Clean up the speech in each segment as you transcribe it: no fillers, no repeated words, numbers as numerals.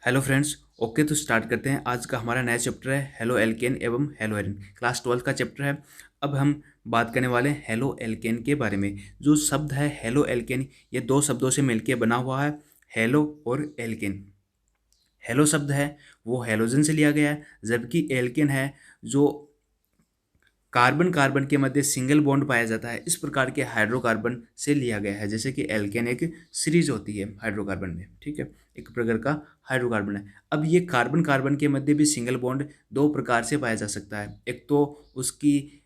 Hello friends. Okay, तो start करते हैं। आज का हमारा नया चैप्टर है हेलो एल्केन एवं हेलो एरिन। क्लास 12 का चैप्टर है। अब हम बात करने वाले हैं हेलो एल्केन के बारे में। जो शब्द है हेलो एल्केन, ये दो शब्दों से मिलकर बना हुआ है, हेलो और एल्केन। हेलो शब्द है वो हेलोजन से लिया गया है, जबकि एल्केन है जो कार्बन कार्बन के मध्य सिंगल बॉन्ड पाया जाता है, इस प्रकार के हाइड्रोकार्बन से लिया गया है। जैसे कि एल्केन एक सीरीज होती है हाइड्रोकार्बन में, ठीक है, एक प्रकार का हाइड्रोकार्बन है। अब ये कार्बन कार्बन के मध्य भी सिंगल बॉन्ड दो प्रकार से पाया जा सकता है। एक तो उसकी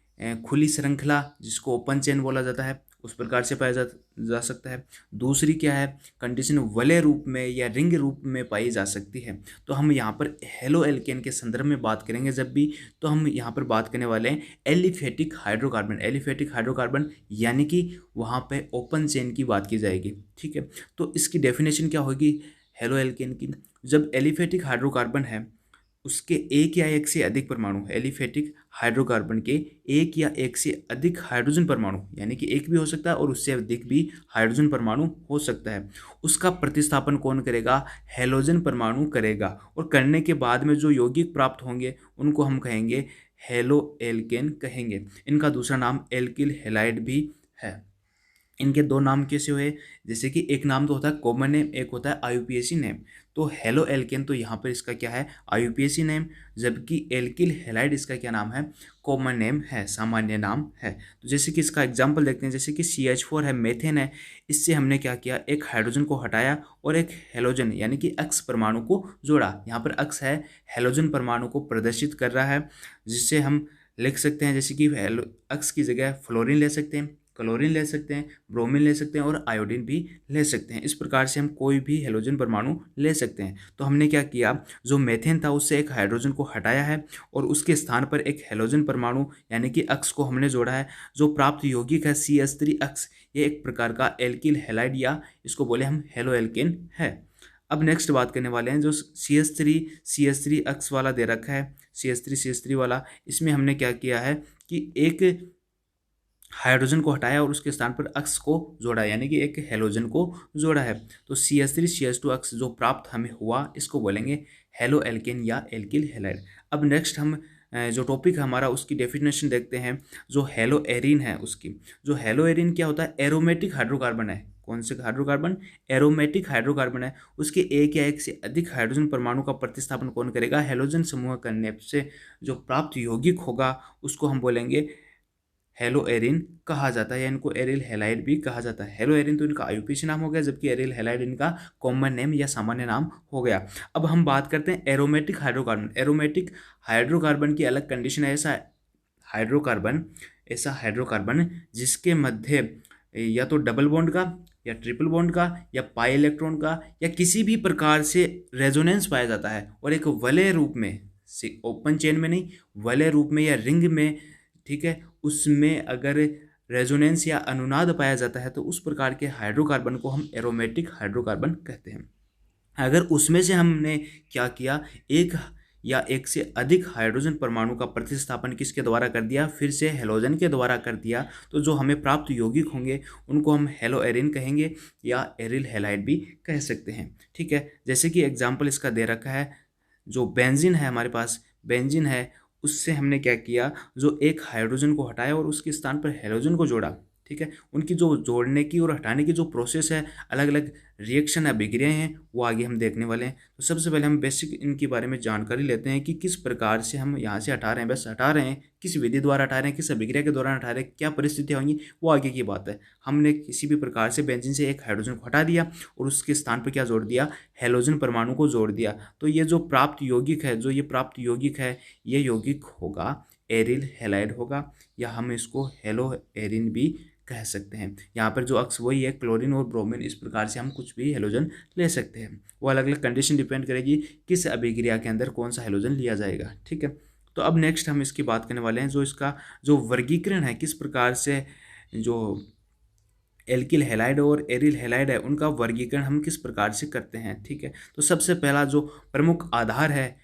खुली श्रृंखला जिसको ओपन चेन बोला जाता है, उस प्रकार से पाया जा सकता है। दूसरी क्या है, कंडीशन वलय रूप में या रिंग रूप में पाई जा सकती है। तो हम यहाँ पर हेलो एल्केन के संदर्भ में बात करेंगे जब भी, तो हम यहाँ पर बात करने वाले हैं एलिफेटिक हाइड्रोकार्बन। एलिफेटिक हाइड्रोकार्बन यानी कि वहाँ पे ओपन चेन की बात की जाएगी, ठीक है। तो इसकी डेफिनेशन क्या होगी हेलो एल्केन की? जब एलिफेटिक हाइड्रोकार्बन है उसके एक या एक से अधिक परमाणु, एलिफेटिक हाइड्रोकार्बन के एक या एक से अधिक हाइड्रोजन परमाणु, यानी कि एक भी हो सकता है और उससे अधिक भी हाइड्रोजन परमाणु हो सकता है, उसका प्रतिस्थापन कौन करेगा? हेलोजन परमाणु करेगा। और करने के बाद में जो यौगिक प्राप्त होंगे उनको हम कहेंगे हेलो एल्केन कहेंगे। इनका दूसरा नाम एल्किल हैलाइड भी है। इनके दो नाम कैसे हुए? जैसे कि एक नाम तो होता है कॉमन नेम, एक होता है आईयूपीएसी नेम। तो हेलो एल्केन तो यहाँ पर इसका क्या है? आईयूपीएसी नेम, जबकि एल्किल हैलाइड इसका क्या नाम है? कॉमन नेम है, सामान्य नाम है। तो जैसे कि इसका एग्जांपल देखते हैं, जैसे कि CH4 है, मेथेन है, इससे हमने क्या किया? एक हाइड्रोजन को हटाया और एक हेलोजन यानी कि अक्स परमाणु को जोड़ा। यहाँ पर अक्स है, हेलोजन परमाणु को प्रदर्शित कर रहा है, जिससे हम लिख सकते हैं जैसे कि अक्स की जगह फ्लोरीन ले सकते हैं, क्लोरीन ले सकते हैं, ब्रोमीन ले सकते हैं और आयोडीन भी ले सकते हैं। इस प्रकार से हम कोई भी हेलोजन परमाणु ले सकते हैं। तो हमने क्या किया, जो मेथेन था उससे एक हाइड्रोजन को हटाया है और उसके स्थान पर एक हेलोजन परमाणु यानी कि अक्स को हमने जोड़ा है। जो प्राप्त यौगिक है CH3 अक्स, ये एक प्रकार का एल्किल हैलाइड या इसको बोले हम हेलो एल्केन है। अब नेक्स्ट बात करने वाले हैं जो CH3 अक्स वाला दे रखा है, CH3 वाला, इसमें हमने क्या किया है कि एक हाइड्रोजन को हटाया और उसके स्थान पर अक्स को जोड़ा, यानी कि एक हेलोजन को जोड़ा है। तो CH3 CH2 अक्स जो प्राप्त हमें हुआ इसको बोलेंगे हेलो एल्केन या एल्किल हैलाइड। अब नेक्स्ट हम जो टॉपिक है हमारा उसकी डेफिनेशन देखते हैं। जो हेलो एरिन है उसकी, जो हेलो एरिन क्या होता है? एरोमेटिक हाइड्रोकार्बन है। कौन से हाइड्रोकार्बन? एरोमेटिक हाइड्रोकार्बन है। उसके एक या एक से अधिक हाइड्रोजन परमाणु का प्रतिस्थापन कौन करेगा? हेलोजन समूह करने से जो प्राप्त यौगिक होगा उसको हम बोलेंगे हेलो एरिन कहा जाता है, या इनको एरिल हैलाइड भी कहा जाता है। हेलो एरिन तो इनका आईयूपीएसी नाम हो गया, जबकि एरिल हैलाइड इनका कॉमन नेम या सामान्य नाम हो गया। अब हम बात करते हैं एरोमेटिक हाइड्रोकार्बन। एरोमेटिक हाइड्रोकार्बन की अलग कंडीशन है। हाइड्रोकार्बन ऐसा हाइड्रोकार्बन जिसके मध्य या तो डबल बॉन्ड का या ट्रिपल बॉन्ड का या पाई इलेक्ट्रॉन का या किसी भी प्रकार से रेजोनेंस पाया जाता है और एक वलय रूप में, ओपन चेन में नहीं, वलय रूप में या रिंग में, ठीक है, उसमें अगर रेजोनेंस या अनुनाद पाया जाता है तो उस प्रकार के हाइड्रोकार्बन को हम एरोमेटिक हाइड्रोकार्बन कहते हैं। अगर उसमें से हमने क्या किया, एक या एक से अधिक हाइड्रोजन परमाणु का प्रतिस्थापन किसके द्वारा कर दिया? फिर से हेलोजन के द्वारा कर दिया, तो जो हमें प्राप्त यौगिक होंगे उनको हम हेलो एरिन कहेंगे या एरिल हैलाइड भी कह सकते हैं, ठीक है। जैसे कि एग्जाम्पल इसका दे रखा है, जो बेंजीन है हमारे पास, बेंजीन है, उससे हमने क्या किया, जो एक हाइड्रोजन को हटाया और उसके स्थान पर हेलोजन को जोड़ा, ठीक है। उनकी जो जोड़ने की और हटाने की जो प्रोसेस है, अलग अलग रिएक्शन है, अभिक्रियाएं हैं, वो आगे हम देखने वाले हैं। तो सबसे पहले हम बेसिक इनके बारे में जानकारी लेते हैं कि किस प्रकार से हम यहाँ से हटा रहे हैं, बस हटा रहे हैं, किस विधि द्वारा हटा रहे हैं, किस अभिक्रिया के दौरान हटा रहे हैं, क्या परिस्थितियाँ होंगी, वो आगे की बात है। हमने किसी भी प्रकार से बेंजीन से एक हाइड्रोजन को हटा दिया और उसके स्थान पर क्या जोड़ दिया? हेलोजन परमाणु को जोड़ दिया। तो ये जो प्राप्त यौगिक है, जो ये प्राप्त यौगिक है, ये यौगिक होगा एरिल हैलाइड होगा, या हम इसको हेलो एरिन भी कह सकते हैं। यहाँ पर जो अक्स वही है, क्लोरीन और ब्रोमीन, इस प्रकार से हम कुछ भी हेलोजन ले सकते हैं। वो अलग अलग कंडीशन डिपेंड करेगी किस अभिक्रिया के अंदर कौन सा हेलोजन लिया जाएगा, ठीक है। तो अब नेक्स्ट हम इसकी बात करने वाले हैं, जो इसका जो वर्गीकरण है, किस प्रकार से जो एल्किल हैलाइड और एरिल हैलाइड है उनका वर्गीकरण हम किस प्रकार से करते हैं, ठीक है। तो सबसे पहला जो प्रमुख आधार है,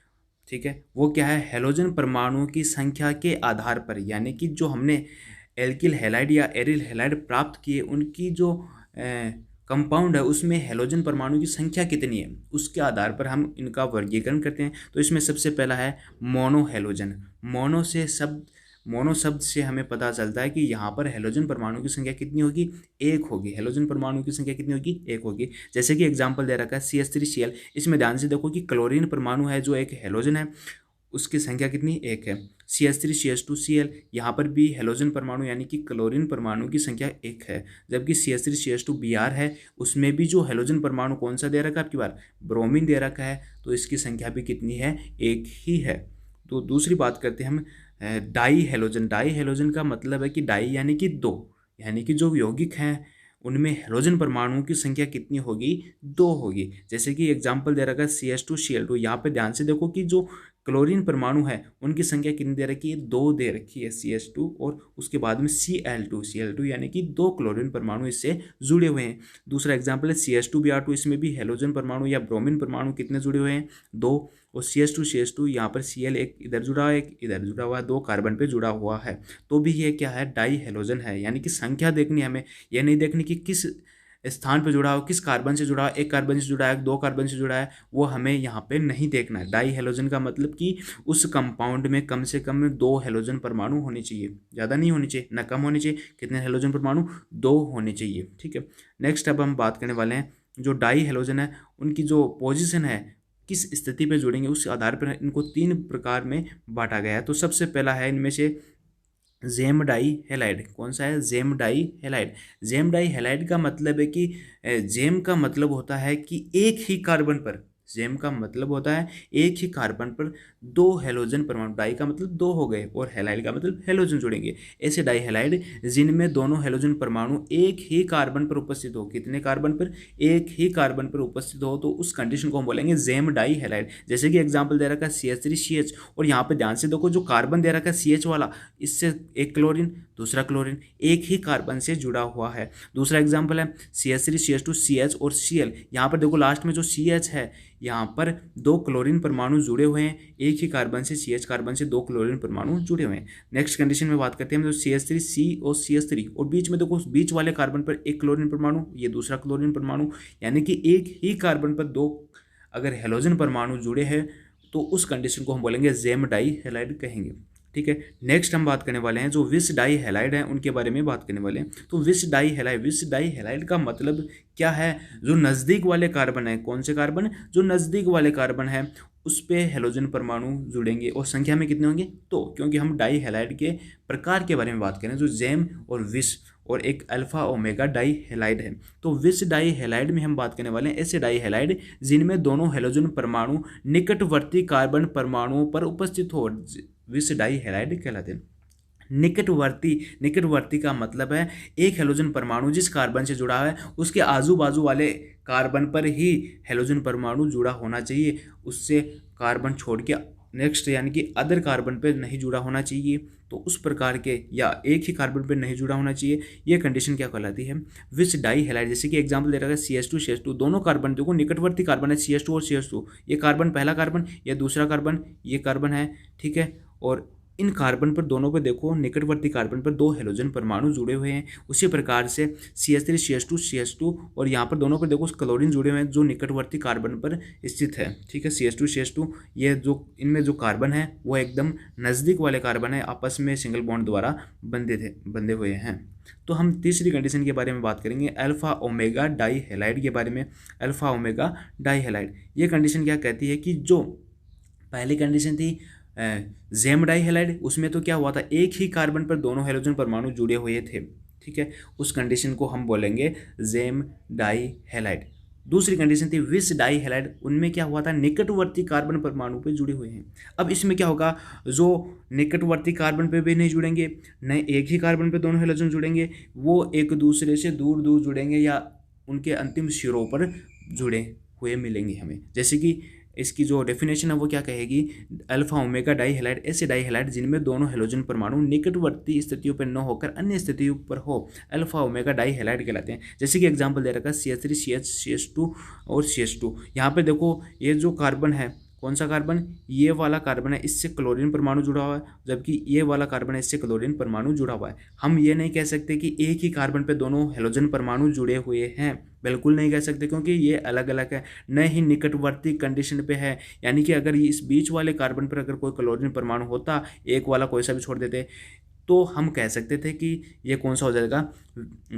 ठीक है, वो क्या है? हेलोजन परमाणुओं की संख्या के आधार पर, यानी कि जो हमने एल्किल हैलाइड या एरिल हैलाइड प्राप्त किए उनकी जो कंपाउंड है उसमें हैलोजन परमाणु की संख्या कितनी है, उसके आधार पर हम इनका वर्गीकरण करते हैं। तो इसमें सबसे पहला है मोनो हैलोजन। मोनो शब्द से हमें पता चलता है कि यहाँ पर हैलोजन परमाणु की संख्या कितनी होगी, एक होगी। हैलोजन परमाणु की संख्या कितनी होगी, एक होगी। जैसे कि एग्जांपल दे रखा है CH3Cl। इसमें ध्यान से देखो कि क्लोरीन परमाणु है जो एक हैलोजन है, उसकी संख्या कितनी, एक है। CH3CH2Cl, यहाँ पर भी हैलोजन परमाणु यानी कि क्लोरीन परमाणु की संख्या एक है। जबकि CH3CH2Br है, उसमें भी जो हैलोजन परमाणु कौन सा दे रखा है आपकी बार, ब्रोमीन दे रखा है, तो इसकी संख्या भी कितनी है, एक ही है। तो दूसरी बात करते हैं हम डाई हैलोजन। डाई हैलोजन का मतलब है कि डाई यानी कि दो, यानी कि जो यौगिक हैं उनमें हैलोजन परमाणुओं की संख्या कितनी होगी, दो होगी। जैसे कि एग्जांपल दे रखा है CH2Cl2। यहाँ पे ध्यान से देखो कि जो क्लोरीन परमाणु है उनकी संख्या कितनी दे रखी है, दो दे रखी है CH2, और उसके बाद में Cl2 यानी कि दो क्लोरीन परमाणु इससे जुड़े हुए हैं। दूसरा एग्जांपल है CH2Br2। इसमें भी हैलोजन परमाणु या ब्रोमीन परमाणु कितने जुड़े हुए हैं, दो। और CH2 यहाँ पर Cl एक इधर जुड़ा है, एक इधर जुड़ा हुआ है, दो कार्बन पे जुड़ा हुआ है। तो भी ये क्या है, डाई हैलोजन है। यानी कि संख्या देखनी है हमें, ये नहीं देखनी कि किस स्थान पे जुड़ा हो, किस कार्बन से जुड़ा हो, एक कार्बन से जुड़ा है, दो कार्बन से जुड़ा है, वो हमें यहाँ पे नहीं देखना है। डाई हैलोजन का मतलब कि उस कंपाउंड में कम से कम दो हैलोजन परमाणु होने चाहिए, ज़्यादा नहीं होनी चाहिए, ना कम होनी चाहिए। कितने हैलोजन परमाणु, दो होने चाहिए, ठीक है। नेक्स्ट अब हम बात करने वाले हैं जो डाई हैलोजन है उनकी जो पोजिशन है, किस स्थिति पे जुड़ेंगे, उस आधार पर इनको तीन प्रकार में बांटा गया है। तो सबसे पहला है इनमें से जेम डाई हैलाइड। कौन सा है, gem di halide. Gem di halide का मतलब है कि जेम का मतलब होता है कि एक ही कार्बन पर, जेम का मतलब होता है एक ही कार्बन पर दो हैलोजन परमाणु। डाई का मतलब दो हो गए और हैलाइड का मतलब हैलोजन जुड़ेंगे। ऐसे डाई हैलाइड जिनमें दोनों हैलोजन परमाणु एक ही कार्बन पर उपस्थित हो। कितने कार्बन पर, एक ही कार्बन पर उपस्थित हो, तो उस कंडीशन को हम बोलेंगे जेम डाई हैलाइड। जैसे कि एग्जांपल दे रखा है CH3CH, और यहाँ पे ध्यान से देखो जो कार्बन दे रखा है CH वाला, इससे एक क्लोरीन दूसरा क्लोरीन एक ही कार्बन से जुड़ा हुआ है। दूसरा एग्जांपल है CH3CH2CH और Cl। यहाँ पर देखो लास्ट में जो CH है, यहाँ पर दो क्लोरीन परमाणु जुड़े हुए हैं, एक ही कार्बन से, CH कार्बन से दो क्लोरीन परमाणु जुड़े हुए हैं। नेक्स्ट कंडीशन में बात करते हैं हम जो CH3C और CH3, और बीच में देखो बीच वाले कार्बन पर एक क्लोरीन परमाणु, ये दूसरा क्लोरीन परमाणु, यानी कि एक ही कार्बन पर दो अगर हैलोजन परमाणु जुड़े हैं तो उस कंडीशन को हम बोलेंगे जेम डाई हैलाइड कहेंगे, ठीक है। नेक्स्ट हम बात करने वाले हैं जो विस डाई हैलाइड है, उनके बारे में बात करने वाले हैं। तो विस डाई हैलाइड का मतलब क्या है, जो नज़दीक वाले कार्बन है, कौन से कार्बन, जो नज़दीक वाले कार्बन है उस पे हैलोजन परमाणु जुड़ेंगे, और संख्या में कितने होंगे, तो क्योंकि हम डाई हैलाइड के प्रकार के बारे में बात करें जो जेम और विस और एक अल्फा ओमेगा डाई हैलाइड है। तो विस डाई हैलाइड में हम बात करने वाले हैं ऐसे डाई हैलाइड जिनमें दोनों हैलोजन परमाणु निकटवर्ती कार्बन परमाणुओं पर उपस्थित हो, विस डाई हैलाइड कहलाते हैं। निकटवर्ती का मतलब है एक हैलोजन परमाणु जिस कार्बन से जुड़ा है उसके आजू बाजू वाले कार्बन पर ही हैलोजन परमाणु जुड़ा होना चाहिए, उससे कार्बन छोड़ के नेक्स्ट यानी कि अदर कार्बन पर नहीं जुड़ा होना चाहिए। तो उस प्रकार के या एक ही कार्बन पर नहीं जुड़ा होना चाहिए, ये कंडीशन क्या कहलाती है, विस डाई हैलाइड। जैसे कि एग्जांपल दे रखा है CH2CH2, दोनों कार्बन देखो निकटवर्ती कार्बन है CH2 और CH2, ये कार्बन पहला कार्बन, ये दूसरा कार्बन, ये कार्बन है, ठीक है। और इन कार्बन पर दोनों पे देखो निकटवर्ती कार्बन पर दो हैलोजन परमाणु जुड़े हुए हैं। उसी प्रकार से CH3CH2 और यहाँ पर दोनों पर देखो क्लोरीन जुड़े हुए हैं जो निकटवर्ती कार्बन पर स्थित है, ठीक है। CH2CH2 ये जो इनमें जो कार्बन है वो एकदम नज़दीक वाले कार्बन है, आपस में सिंगल बॉन्ड द्वारा बंधे हुए हैं। तो हम तीसरी कंडीशन के बारे में बात करेंगे अल्फा ओमेगा डाई हैलाइड के बारे में। अल्फा ओमेगा डाई हैलाइड ये कंडीशन क्या कहती है कि जो पहली कंडीशन थी जेम डाई हैलाइड, उसमें तो क्या हुआ था एक ही कार्बन पर दोनों हैलोजन परमाणु जुड़े हुए थे, ठीक है, उस कंडीशन को हम बोलेंगे जेम डाई हैलाइड। दूसरी कंडीशन थी विस डाई हैलाइड, उनमें क्या हुआ था निकटवर्ती कार्बन परमाणु पे जुड़े हुए हैं। अब इसमें क्या होगा, जो निकटवर्ती कार्बन पे भी नहीं जुड़ेंगे, न एक ही कार्बन पे दोनों हैलोजन जुड़ेंगे, वो एक दूसरे से दूर दूर जुड़ेंगे या उनके अंतिम सिरों पर जुड़े हुए मिलेंगे हमें। जैसे कि इसकी जो डेफिनेशन है वो क्या कहेगी, अल्फा ओमेगा डाई हैलाइड ऐसे डाई हैलाइड जिनमें दोनों हैलोजन परमाणु निकटवर्ती स्थितियों पर न होकर अन्य स्थितियों पर हो, अल्फा ओमेगा डाई हैलाइड कहलाते हैं। जैसे कि एग्जांपल दे रखा है CH3CH CH2 और CH2। यहाँ पे देखो ये जो कार्बन है कौन सा कार्बन, ये वाला कार्बन है, इससे क्लोरीन परमाणु जुड़ा हुआ है, जबकि ये वाला कार्बन है, इससे क्लोरीन परमाणु जुड़ा हुआ है। हम ये नहीं कह सकते कि एक ही कार्बन पे दोनों हेलोजन परमाणु जुड़े हुए हैं, बिल्कुल नहीं कह सकते, क्योंकि ये अलग अलग है, न ही निकटवर्ती कंडीशन पे है। यानी कि अगर इस बीच वाले कार्बन पर अगर कोई क्लोरीन परमाणु होता, एक वाला कोई सा भी छोड़ देते, तो हम कह सकते थे कि ये कौन सा हो जाएगा,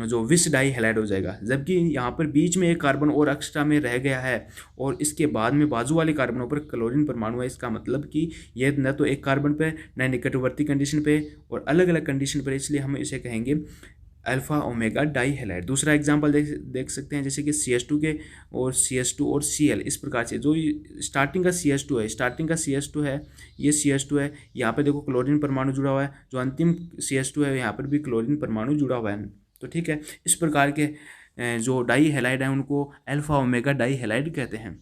जो विस डाई हैलाइड हो जाएगा। जबकि यहाँ पर बीच में एक कार्बन और एक्स्ट्रा में रह गया है और इसके बाद में बाजू वाले कार्बनों पर क्लोरीन परमाणु है, इसका मतलब कि ये न तो एक कार्बन पे न निकटवर्ती कंडीशन पे और अलग अलग कंडीशन पर, इसलिए हम इसे कहेंगे अल्फा ओमेगा डाई हैलाइड। दूसरा एग्जांपल देख सकते हैं, जैसे कि CH2 के और CH2 और Cl, इस प्रकार से। जो स्टार्टिंग का CH2 है, स्टार्टिंग का CH2 है, ये CH2 है, यहाँ पे देखो क्लोरीन परमाणु जुड़ा हुआ है, जो अंतिम CH2 है यहाँ पर भी क्लोरीन परमाणु जुड़ा हुआ है। तो ठीक है, इस प्रकार के जो डाई हैलाइड हैं उनको अल्फा ओमेगा डाई हैलाइड कहते हैं।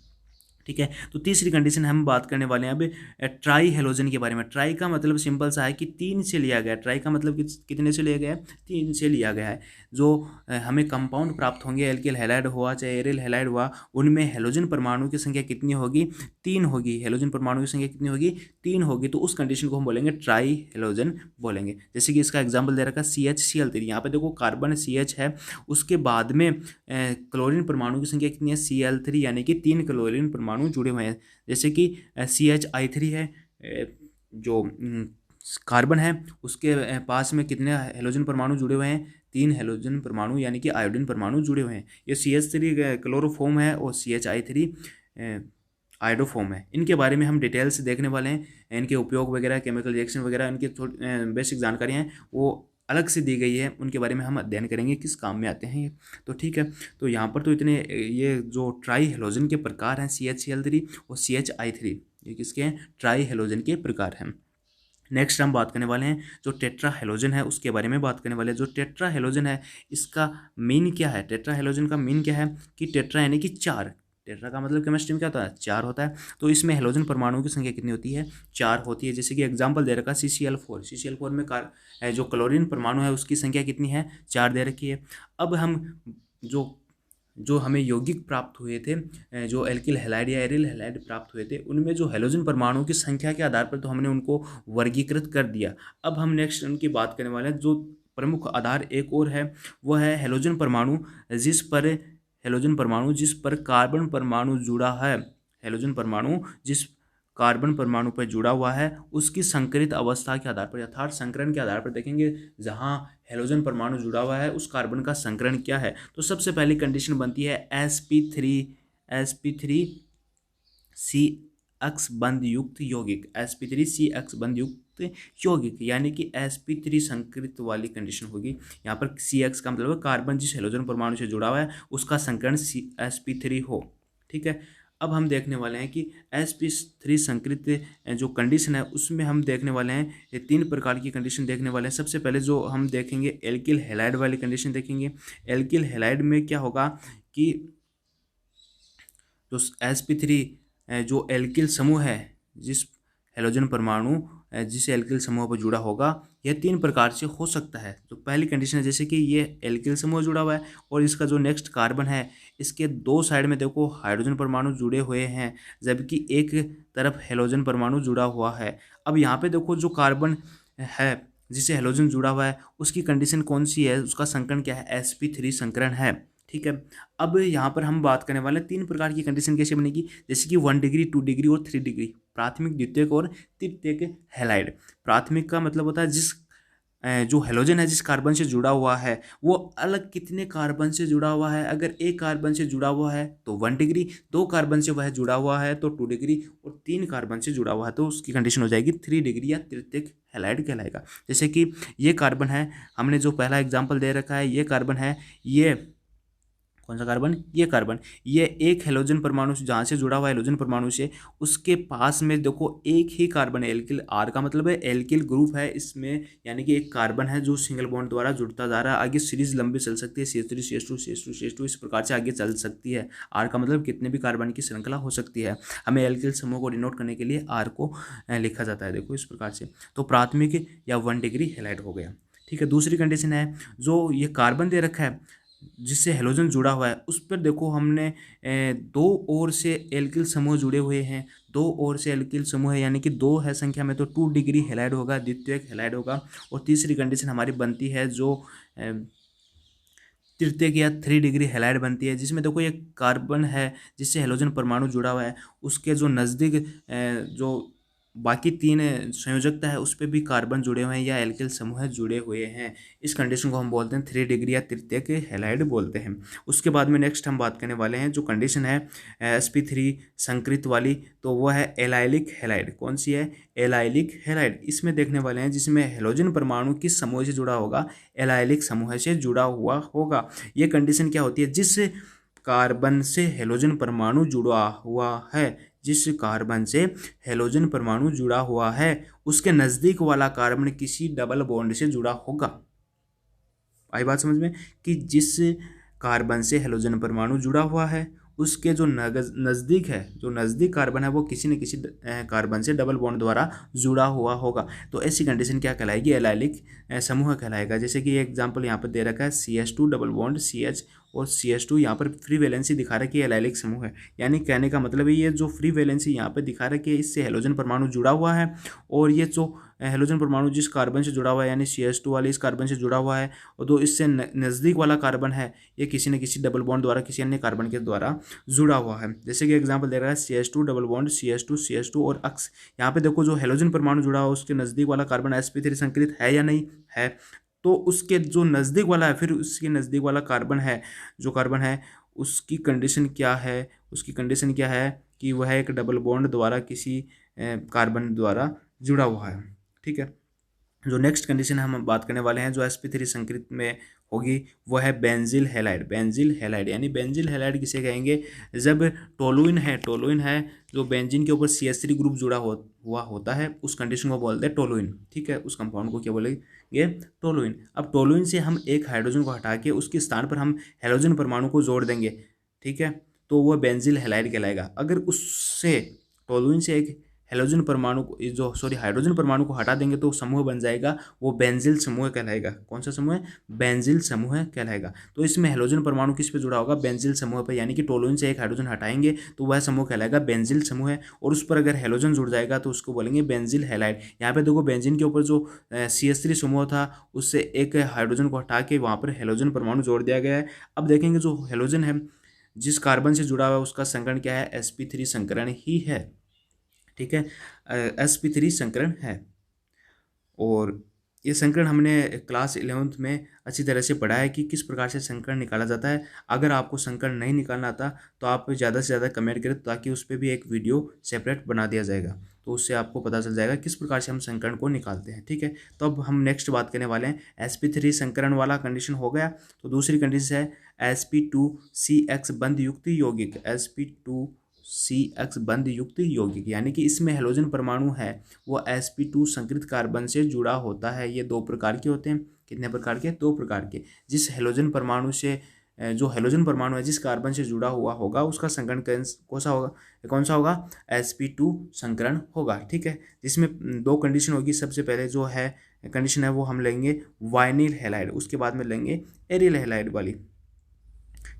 ठीक है, तो तीसरी कंडीशन हम बात करने वाले हैं अभी ट्राई हेलोजन के बारे में। ट्राई का मतलब सिंपल सा है कि 3 से लिया गया है। ट्राई का मतलब कितने से लिया गया है, 3 से लिया गया है। जो हमें कंपाउंड प्राप्त होंगे, एल्किल हैलाइड हुआ चाहे एरिल हैलाइड हुआ, उनमें हेलोजन परमाणु की संख्या कितनी होगी, 3 होगी। हेलोजन परमाणु की संख्या कितनी होगी, 3 होगी। तो उस कंडीशन को हम बोलेंगे ट्राई हेलोजन बोलेंगे। जैसे कि इसका एग्जाम्पल दे रखा है CH Cl3, यहाँ पे देखो कार्बन CH है, उसके बाद में क्लोरीन परमाणु की संख्या कितनी है, Cl3, यानी कि 3 क्लोरीन परमाणु जुड़े हुए हैं। जैसे कि CHI3 है, जो कार्बन है उसके पास में कितने हेलोजन परमाणु जुड़े हुए हैं, 3 हेलोजन परमाणु, यानी कि आयोडीन परमाणु जुड़े हुए हैं। ये CH3 क्लोरोफॉर्म है और CHI3 आयोडोफॉर्म है। इनके बारे में हम डिटेल्स देखने वाले हैं, इनके उपयोग वगैरह, केमिकल रिएक्शन वगैरह, इनकी बेसिक जानकारी हैं वो अलग से दी गई है, उनके बारे में हम अध्ययन करेंगे किस काम में आते हैं ये। तो ठीक है, तो यहाँ पर तो इतने ये जो ट्राई हेलोजन के प्रकार हैं CHCl3 और CHI3, ये किसके हैं, ट्राई हेलोजन के प्रकार हैं। नेक्स्ट हम बात करने वाले हैं जो टेट्रा हेलोजन है, उसके बारे में बात करने वाले हैं। जो टेट्रा हेलोजन है इसका मीन क्या है, टेट्रा हेलोजन का मीन क्या है कि टेट्रा यानी कि 4। टेट्रा का मतलब केमिस्ट्री में क्या होता है, 4 होता है। तो इसमें हेलोजन परमाणुओं की संख्या कितनी होती है, 4 होती है। जैसे कि एग्जांपल दे रखा है CCl4 में जो क्लोरीन परमाणु है उसकी संख्या कितनी है, 4 दे रखी है। अब हम जो हमें यौगिक प्राप्त हुए थे, जो एल्किल हैलाइड या एरिल हैलाइड प्राप्त हुए थे, उनमें जो हेलोजन परमाणुओं की संख्या के आधार पर तो हमने उनको वर्गीकृत कर दिया। अब हम नेक्स्ट उनकी बात करने वाले हैं। जो प्रमुख आधार एक और है, वह है हेलोजन परमाणु जिस पर कार्बन परमाणु जुड़ा है। हेलोजन परमाणु जिस कार्बन परमाणु पर जुड़ा हुआ है उसकी संकरित अवस्था के आधार पर, अर्थात संकरण के आधार पर देखेंगे जहां हेलोजन परमाणु जुड़ा हुआ है उस कार्बन का संकरण क्या है। तो सबसे पहली कंडीशन बनती है sp3 बंध युक्त यौगिक, sp3 बंध युक्त यौगिक, यानी कि sp3 संकरित वाली कंडीशन होगी। यहाँ पर CX का मतलब है कार्बन जिस हेलोजन परमाणु से जुड़ा हुआ है उसका संकरण sp3 हो। ठीक है, अब हम देखने वाले हैं कि sp3 संकरित जो कंडीशन है उसमें हम देखने वाले हैं, ये 3 प्रकार की कंडीशन देखने वाले हैं। सबसे पहले जो हम देखेंगे एल्किल हैलाइड वाली कंडीशन देखेंगे। एल्किल हैलाइड में क्या होगा कि जो sp3 जो एल्किल समूह है, जिस हेलोजन परमाणु जिस एल्किल समूह पर जुड़ा होगा, यह 3 प्रकार से हो सकता है। तो पहली कंडीशन है जैसे कि ये एल्किल समूह जुड़ा हुआ है और इसका जो नेक्स्ट कार्बन है इसके 2 साइड में देखो हाइड्रोजन परमाणु जुड़े हुए हैं, जबकि एक तरफ हेलोजन परमाणु जुड़ा हुआ है। अब यहाँ पे देखो जो कार्बन है जिससे हेलोजन जुड़ा हुआ है उसकी कंडीशन कौन सी है, उसका संकरण क्या है, sp3 संकरण है। ठीक है, अब यहाँ पर हम बात करने वाले हैं 3 प्रकार की कंडीशन कैसे बनेगी, जैसे कि 1 डिग्री, 2 डिग्री और 3 डिग्री, प्राथमिक, द्वितीयक और तृतीयक हैलाइड। प्राथमिक का मतलब होता है जिस जो हेलोजन है जिस कार्बन से जुड़ा हुआ है वो अलग कितने कार्बन से जुड़ा हुआ है। अगर एक कार्बन से जुड़ा हुआ है तो 1 डिग्री, 2 कार्बन से वह जुड़ा हुआ है तो 2 डिग्री और 3 कार्बन से जुड़ा हुआ है तो उसकी कंडीशन हो जाएगी 3 डिग्री या तृतीयक हैलाइड कहलाएगा। जैसे कि ये कार्बन है, हमने जो पहला एग्जाम्पल दे रखा है, ये कार्बन है, ये कौन सा कार्बन, ये कार्बन, ये एक हेलोजन परमाणु से जहाँ से जुड़ा हुआ है हेलोजन परमाणु से, उसके पास में देखो एक ही कार्बन है, एल्किल, आर का मतलब है एल्किल ग्रुप है इसमें, यानी कि एक कार्बन है जो सिंगल बॉन्ड द्वारा जुड़ता जा रहा है। आगे सीरीज लंबी चल सकती है, CH3 CH2 CH2 CH2 इस प्रकार से आगे चल सकती है। आर का मतलब कितने भी कार्बन की श्रृंखला हो सकती है। हमें एल्किल समूह को डिनोट करने के लिए आर को लिखा जाता है, देखो इस प्रकार से। तो प्राथमिक या 1 डिग्री हैलाइड हो गया। ठीक है, दूसरी कंडीशन है जो ये कार्बन दे रखा है जिससे हेलोजन जुड़ा हुआ है उस पर देखो हमने दो ओर से एल्किल समूह जुड़े हुए हैं, दो ओर से एल्किल समूह है, यानी कि दो है संख्या में तो 2 डिग्री हैलाइड होगा, द्वितीयक हैलाइड होगा। और तीसरी कंडीशन हमारी बनती है जो तृतीयक या 3 डिग्री हैलाइड बनती है, जिसमें देखो ये कार्बन है जिससे हेलोजन परमाणु जुड़ा हुआ है, उसके जो नज़दीक जो बाकी 3 संयोजकता है उस पे भी कार्बन जुड़े हुए हैं या एल्किल समूह जुड़े हुए हैं। इस कंडीशन को हम बोलते हैं 3 डिग्री या तृतीयक हैलाइड बोलते हैं। उसके बाद में नेक्स्ट हम बात करने वाले हैं जो कंडीशन है sp3 संकृत वाली, तो वो है एलाइलिक हैलाइड। कौन सी है? Allylic halide. इसमें देखने वाले हैं जिसमें हेलोजन परमाणु किस समूह से जुड़ा होगा? एलाइलिक समूह से जुड़ा हुआ होगा। ये कंडीशन क्या होती है? जिस कार्बन से हेलोजन परमाणु जुड़ा हुआ है, जिस कार्बन से हेलोजन परमाणु जुड़ा हुआ है उसके नज़दीक वाला कार्बन किसी डबल बॉन्ड से जुड़ा होगा। आई बात समझ में? कि जिस कार्बन से हेलोजन परमाणु जुड़ा हुआ है उसके जो नज़दीक है, जो नज़दीक कार्बन है वो किसी न किसी कार्बन से डबल बॉन्ड द्वारा जुड़ा हुआ होगा। तो ऐसी कंडीशन क्या कहलाएगी? एलाइलिक समूह कहलाएगा। जैसे कि एग्जांपल यहाँ पर दे रखा है CH2 डबल बॉन्ड CH और CH2, यहाँ पर फ्री वैलेंसी दिखा रखी है, एलाइलिक समूह है। यानी कहने का मतलब है ये जो फ्री वैलेंसी यहाँ पर दिखा रखी है इससे हेलोजन परमाणु जुड़ा हुआ है, और ये जो हेलोजन परमाणु जिस कार्बन से जुड़ा हुआ है यानी CH2 वाले इस कार्बन से जुड़ा हुआ है, और जो इससे नज़दीक वाला कार्बन है ये किसी न किसी डबल बॉन्ड द्वारा किसी अन्य कार्बन के द्वारा जुड़ा हुआ है। जैसे कि एग्जांपल दे रहा है CH2 डबल बॉन्ड CH2 और अक्स। यहाँ पे देखो जो हेलोजन परमाणु जुड़ा हुआ है उसके नज़दीक वाला कार्बन sp3 संकलित है या नहीं है, तो उसके जो नज़दीक वाला है फिर उसके नज़दीक वाला कार्बन है, जो कार्बन है उसकी कंडीशन क्या है? उसकी कंडीशन क्या है कि वह एक डबल बॉन्ड द्वारा किसी कार्बन द्वारा जुड़ा हुआ है। ठीक है। जो नेक्स्ट कंडीशन हम बात करने वाले हैं जो sp3 संकरित में होगी वो है बेंजिल हैलाइड। बेंजिल हैलाइड यानी बेंजिल हैलाइड किसे कहेंगे? जब टोलुइन है जो बेंजीन के ऊपर CH3 ग्रुप जुड़ा हुआ होता है उस कंडीशन को बोलते हैं टोलुइन। ठीक है, उस कंपाउंड को क्या बोलेंगे? टोलुइन। अब टोलुइन से हम एक हाइड्रोजन को हटा के उसके स्थान पर हम हेलोजन परमाणु को जोड़ देंगे, ठीक है, तो वह बेंजिल हैलाइड कहलाएगा। अगर उससे टोलुइन से एक हेलोजन परमाणु को हाइड्रोजन परमाणु को हटा देंगे तो समूह बन जाएगा, वो बेंजिल समूह कहलाएगा। कौन सा समूह है? बेंजिल समूह कहलाएगा। तो इसमें हेलोजन परमाणु किस पे जुड़ा होगा? बेंजिल समूह पे, यानी कि टोलुइन से एक हाइड्रोजन हटाएंगे तो वह समूह कहलाएगा बेंजिल समूह है, और उस पर अगर हेलोजन जुड़ जाएगा तो उसको बोलेंगे बेंजिल हैलाइड। यहाँ पे देखो बेंजीन के ऊपर जो CH3 समूह था उससे एक हाइड्रोजन को हटा के वहाँ पर हेलोजन परमाणु जोड़ दिया गया है। अब देखेंगे जो हेलोजन है जिस कार्बन से जुड़ा हुआ है उसका संकरण क्या है? sp3 संकरण ही है। ठीक है, sp3 संकरण है, और ये संकरण हमने क्लास 11th में अच्छी तरह से पढ़ा है कि किस प्रकार से संकरण निकाला जाता है। अगर आपको संकरण नहीं निकालना आता तो आप ज़्यादा से ज़्यादा कमेंट करें ताकि उस पर भी एक वीडियो सेपरेट बना दिया जाएगा, तो उससे आपको पता चल जाएगा किस प्रकार से हम संकरण को निकालते हैं। ठीक है, तो अब हम नेक्स्ट बात करने वाले हैं sp3 संकरण वाला कंडीशन हो गया। तो दूसरी कंडीशन है sp2CX बंध युक्त यौगिक। sp2CX बंध युक्त यौगिक यानी कि इसमें हेलोजन परमाणु है वो sp2 संकृत कार्बन से जुड़ा होता है। ये 2 प्रकार के होते हैं। कितने प्रकार के? 2 प्रकार के। जिस हेलोजन परमाणु से जो हेलोजन परमाणु है जिस कार्बन से जुड़ा हुआ होगा उसका संकरण कौन सा होगा? sp2 संकरण होगा। ठीक है, जिसमें 2 कंडीशन होगी। सबसे पहले जो है कंडीशन है वो हम लेंगे वाइनिल हैलाइड, उसके बाद में लेंगे एरिल हैलाइड वाली।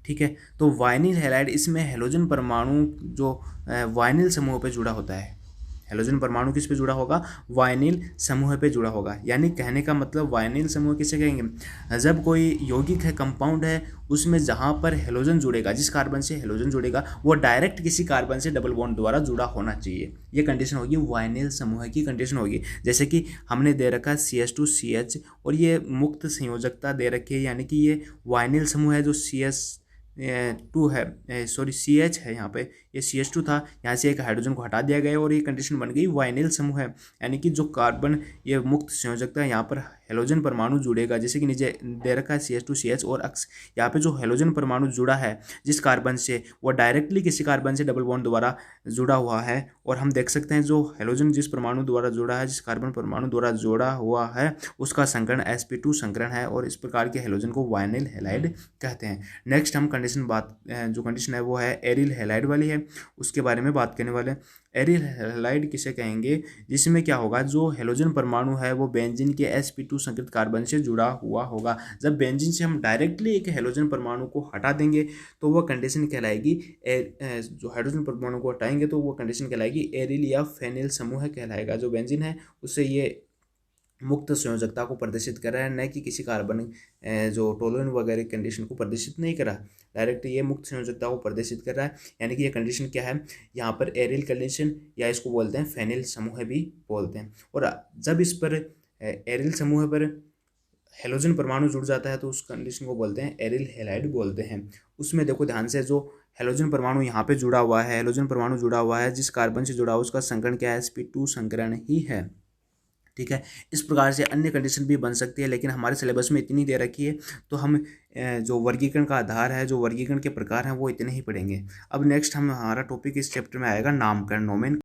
ठीक है, तो वाइनिल हैलाइड इसमें हेलोजन परमाणु जो वाइनिल समूह पे जुड़ा होता है। हेलोजन परमाणु किस पे जुड़ा होगा? वाइनिल समूह पे जुड़ा होगा। यानी कहने का मतलब वाइनिल समूह किसे कहेंगे? जब कोई यौगिक है, कंपाउंड है, उसमें जहाँ पर हेलोजन जुड़ेगा, जिस कार्बन से हेलोजन जुड़ेगा वो डायरेक्ट किसी कार्बन से डबल बॉन्ड द्वारा जुड़ा होना चाहिए। ये कंडीशन होगी वाइनिल समूह की कंडीशन होगी। जैसे कि हमने दे रखा है CH2CH और ये मुक्त संयोजकता दे रखी है, यानी कि ये वाइनिल समूह है जो CH2 है, CH है, यहाँ पे ये CH2 था, यहाँ से एक हाइड्रोजन को हटा दिया गया और ये कंडीशन बन गई वाइनिल समूह है। यानी कि जो कार्बन ये मुक्त संयोजकता है यहाँ पर हेलोजन परमाणु जुड़ेगा। जैसे कि नीचे दे रखा है CH2CH और अक्स। यहाँ पे जो हेलोजन परमाणु जुड़ा है जिस कार्बन से वो डायरेक्टली किसी कार्बन से डबल बॉन्ड द्वारा जुड़ा हुआ है, और हम देख सकते हैं जो हेलोजन जिस परमाणु द्वारा जुड़ा है, जिस कार्बन परमाणु द्वारा जुड़ा हुआ है उसका संकरण sp2 संकरण है, और इस प्रकार के हेलोजन को वाइनिल हैलाइड कहते हैं। नेक्स्ट हम जो कंडीशन है वो है एरिल हैलाइड वाली है। उसके बारे में बात करने वाले हैं। एरिल हैलाइड किसे कहेंगे, जिसमें क्या होगा, जो हेलोजन परमाणु है वो बेंजीन के sp2 संकृत कार्बन से जुड़ा हुआ होगा। जब बेंजीन से हम डायरेक्टली एक हेलोजन परमाणु को हटा देंगे तो वह कंडीशन कहलाएगी, जो हाइड्रोजन परमाणु को हटाएंगे तो वो कंडीशन कहलाएगी एरिल या फेनिल समूह कहलाएगा। जो बेंजीन है उससे ये मुक्त संयोजकता को प्रदर्शित कर रहा है, न कि किसी कार्बन जो टोलुइन वगैरह कंडीशन को प्रदर्शित नहीं कर रहा, डायरेक्ट ये मुक्त संयोजकता को प्रदर्शित कर रहा है। यानी कि ये कंडीशन क्या है यहाँ पर, एरिल कंडीशन, या इसको बोलते हैं फेनिल समूह भी बोलते हैं। और जब इस पर एरिल समूह पर हेलोजन परमाणु जुड़ जाता है तो उस कंडीशन को बोलते हैं एरिल हैलाइड बोलते हैं। उसमें देखो ध्यान से, जो हेलोजन परमाणु यहाँ पे जुड़ा हुआ है, हेलोजन परमाणु जुड़ा हुआ है जिस कार्बन से जुड़ा हुआ उसका संकरण क्या है, sp2 संकरण ही है। ठीक है, इस प्रकार से अन्य कंडीशन भी बन सकती है, लेकिन हमारे सिलेबस में इतनी दे रखी है तो हम जो वर्गीकरण का आधार है, जो वर्गीकरण के प्रकार हैं वो इतने ही पढ़ेंगे। अब नेक्स्ट हमारा टॉपिक इस चैप्टर में आएगा नामकरण, नोमेन